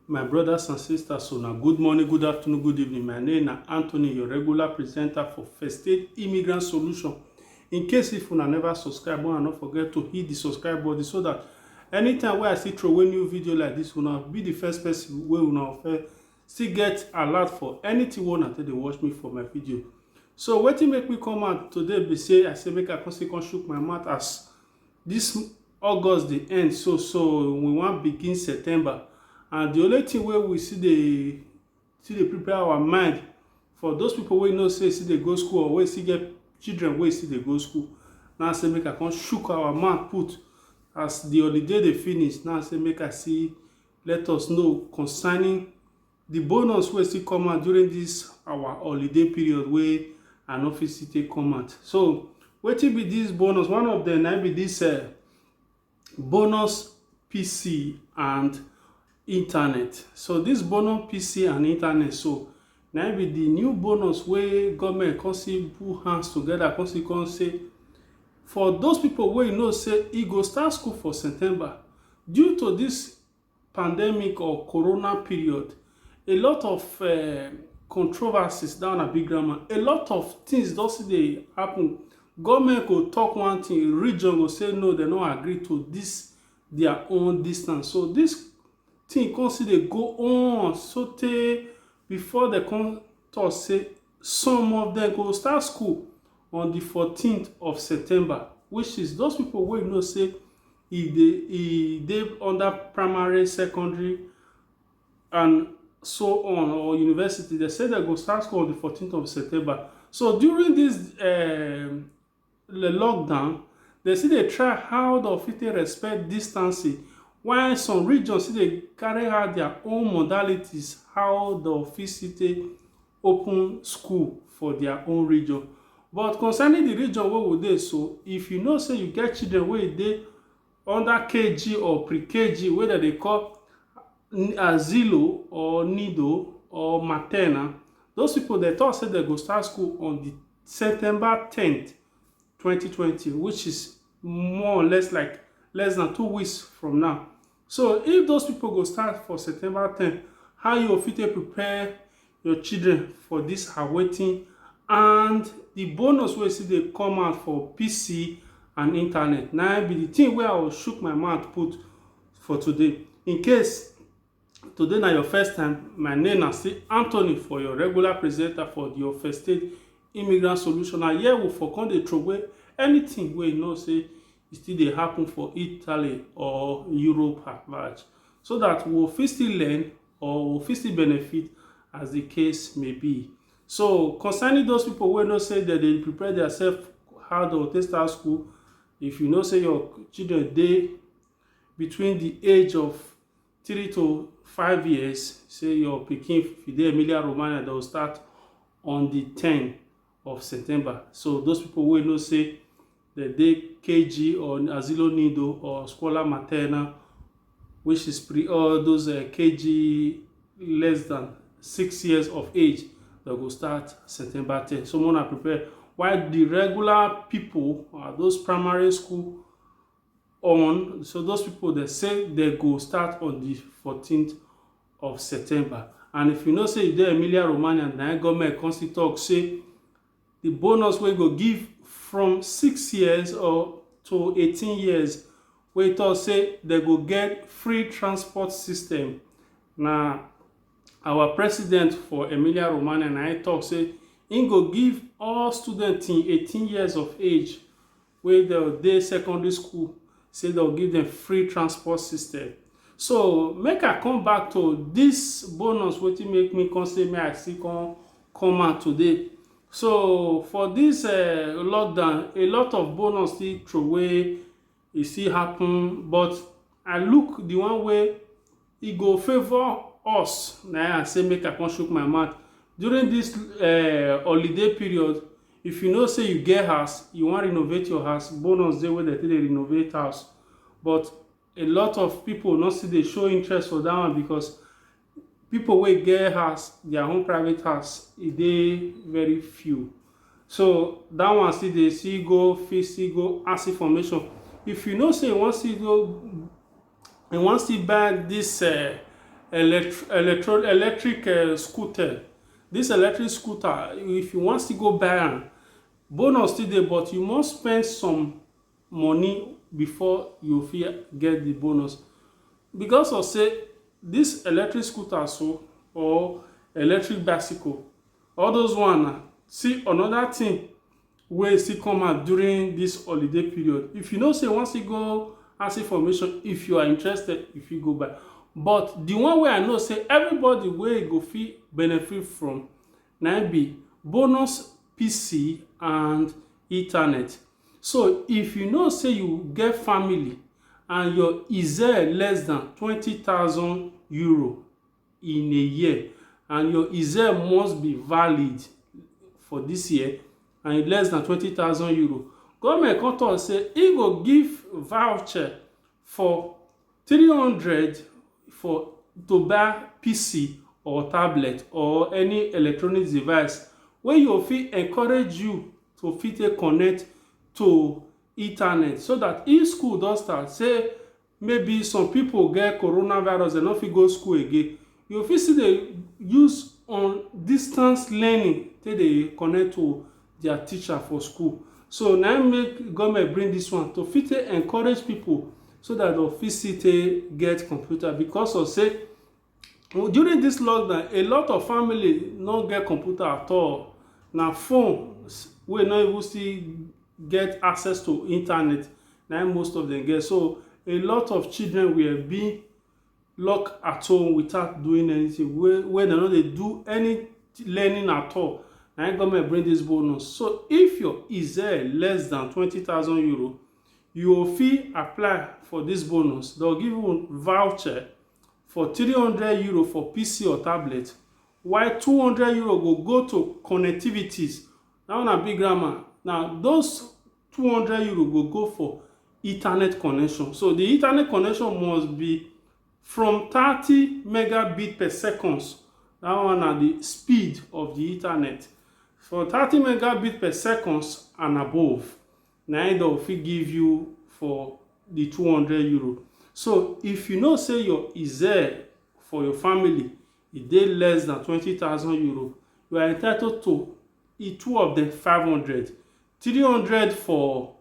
my brothers and sisters. So now, good morning, good afternoon, good evening. My name is Anthony, your regular presenter for First State Immigrant Solution. In case if you never subscribe, and don't forget to hit the subscribe button so that anytime where I see throw a new video like this, will not be the first person where will not still get alert for anything when until they watch me for my video. So what make me come out today be say I say make I come shook my mouth as this August the end, so we want begin September, and the only thing where we see they prepare our mind for those people wey know say they go school or wey still get children wey still they go school. Now say make I come shook our mouth put as the holiday they finish. Now say make I see let us know concerning the bonus wey still come out during this our holiday period wey an office take come out. So wetin be this bonus? One of them na be this bonus PC and internet. So this bonus PC and internet, so now be the new bonus where government can see put hands together, can say for those people where you know say e go start school for September. Due to this pandemic or corona period, a lot of controversies down at big grammar, a lot of things don't they happen. Government go talk one thing, region go say no, they don't agree to this their own distance. So this thing can see they go on so they before they come talk say some of them go start school on the 14th of September, which is those people wey know say they under primary, secondary and so on, or university. They say they go start school on the 14th of September. So during this the lockdown, they see they try how the official respect distancing, while some regions see they carry out their own modalities how the official open school for their own region. But concerning the region where we dey, so if you know say you get children wey dey under KG or pre-KG, whether they call Asilo or Nido or Materna, those people they thought say they go start school on the September 10th 2020, which is more or less like less than 2 weeks from now. So if those people go start for September 10th, how you fit prepare your children for this awaiting and the bonus wey see they come out for PC and internet. Now be the thing where I will shook my mouth put for today. In case today na your first time, my name is still Anthony, for your regular presenter for the First State Immigrant Solution. And here we for come dey throw away anything where you know say it still dey happen for Italy or Europe at large, so that we will fit still learn or we will fit still benefit as the case may be. So concerning those people who know say that they prepare themselves how they will start school, if you know say your children dey between the age of 3 to 5 years, say your pikin if you dey Emilia Romagna, they will start on the 10th of September. So those people will know say the day KG or Asilo Nido or Scuola Materna, which is all those KG less than 6 years of age, they go start September 10th. Someone are prepared. While the regular people, those primary school on, so those people they say they go start on the 14th of September. And if you know say the Emilia Romagna, the government constantly talk say the bonus we go give from 6 years or to 18 years, we talk say they go get free transport system. Now our president for Emilia Romagna and I talk say he go give all students in 18 years of age where they secondary school, say they'll give them free transport system. So make I come back to this bonus what make me come say me I still come out today. So for this lockdown, a lot of bonus still throw away, it still happen, but I look the one way it go favor us. Now I say make I come shook my mouth during this holiday period. If you know say you get house, you want to renovate your house, bonus dey where they renovate house. But a lot of people not see they show interest for that one, because people wey get house, their own private house, they very few. So that one still they see go ask information. If you know say you want to go and once you buy this electric scooter. This electric scooter, if you want to go buy am, bonus still dey, but you must spend some money before you fit get the bonus, because of say this electric scooter so or electric bicycle, all those one na see another thing wey still come out during this holiday period. If you know say once you go ask information, if you are interested, if you go buy. But the one wey I know say everybody wey go fit benefit from na be bonus PC and internet. So if you know say you get family and your IZER less than 20,000 euro in a year, and your IZER must be valid for this year and less than 20,000 euro, government come talk say e go give voucher for 300 for to buy PC or tablet or any electronic device wey you fit encourage you to fit take connect to internet, so that if school don start, say maybe some people get coronavirus, dem no fit go school again, you fit still dey use on distance learning take dey connect to their teacher for school. So na im make government bring this one to fit take encourage people so that dem fit still take get computer, because of say during this lockdown a lot of family no get computer at all. Na phones wey no even still get access to internet na most of them get. So a lot of children were being locked at home without doing anything, wey dem no dey do any learning at all. Na government bring this bonus. So if your IZER less than 20,000 euro, you go fit apply for this bonus. They'll give you voucher for 300 euro for PC or tablet, while 200 euro go to connectivities. That one na big grammar. Now those 200 euro go for Ethernet connection. So the Ethernet connection must be from 30 megabit per second. That one na the speed of the Ethernet. For 30 megabit per second and above, na im dem fit give you for the 200 euro. So if you know say your IZER for your family e dey less than 20,000 euro, you are entitled to two of them 500, 300 for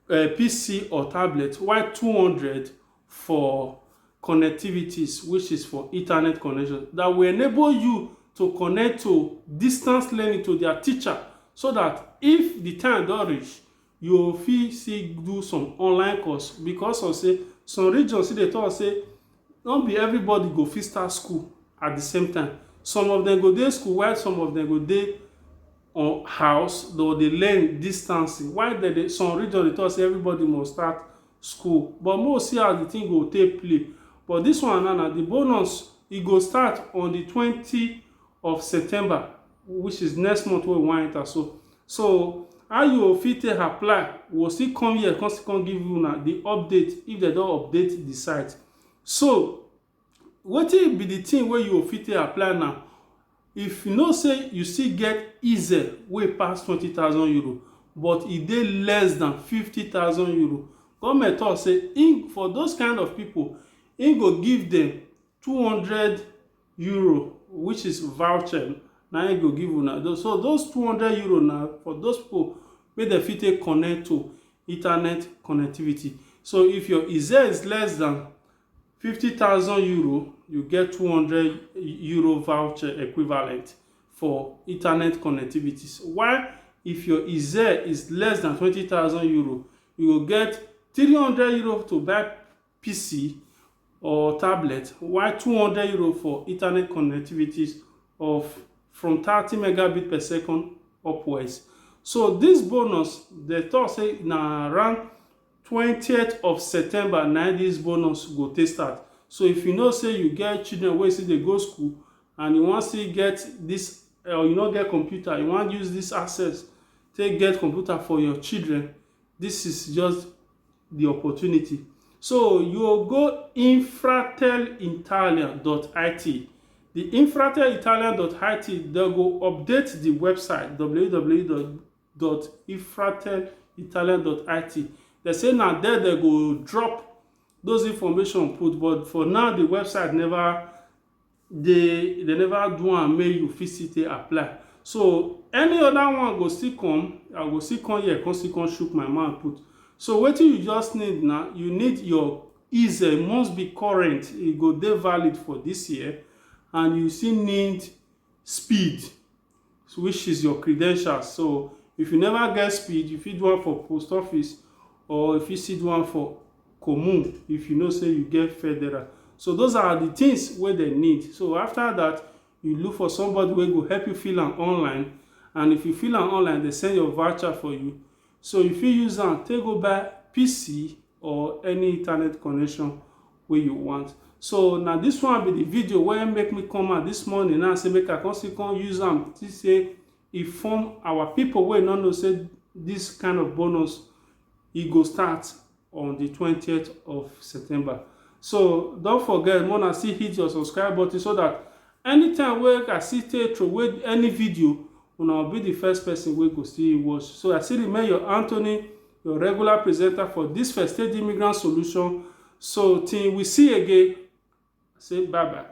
PC or tablet, while 200 for connectivities, which is for Ethernet connection, that will enable you to connect to distance learning to their teacher, so that if the time don reach, you fit still do some online course. Because of say some regions still dey talk say no be everybody go fit start school at the same time. Some of them go dey school while some of them go dey on house, though they learn distancing. While some region dey talk say everybody must start school, but most see how the thing go take play. But this one na the bonus, e go start on the 20th of September, which is next month wey we wan enter. So how you go fit take apply, we go still come here come give you na the update if dem don update the site. So wetin be the thing wey you go fit take apply now? If you know say you still get IZER wey pass 20,000 euro, but e dey less than 50,000 euro, government talk say for those kind of people, im go give them 200 euro, which is voucher. Na im go give una. So those 200 euro na for those people wey dem fit take connect to internet connectivity. So if your IZER is less than 50,000 euro, you get 200 euro voucher equivalent for internet connectivities. While if your IZER is less than 20,000 euro, you will get 300 euro to buy PC or tablet, while 200 euro for internet connectivities of from 30 megabit per second upwards. So this bonus, they talk say na around 20th of September na this bonus go take start. So if you know say you get children wey still dey go school and you wan still get this, or you no get computer, you wan use this access take get computer for your children, this is just the opportunity. So you go infratelitalia.it. The infratelitalia.it, they go update the website www.infratelitalia.it. They say now there they go drop those information put, but for now the website never, they never do am make you fit still take apply. So any other one go still come, I go still come here, come still come shook my mouth put. So wetin you just need now, you need your easel must be current, e go dey valid for this year, and you still need speed, which is your credentials. So if you never get speed, you fit do am for post office, or if you still do am for commune if you know say you get federal. So those are the things wey dem need. So after that, you look for somebody wey go help you fill am online, and if you fill am online, they send your voucher for you. So you fit use am take go buy PC or any internet connection wey you want. So na this one be the video wey make me come out this morning now say make I come still come use am to say inform our people wey no know say this kind of bonus e go start on the 20th of September. So don't forget, una still hit your subscribe button so that anytime wey I see take throway any video, una will be the first person wey go still watch. So I still remain your Anthony, your regular presenter for this First Aid Immigrant Solution. So till we see again, say bye bye.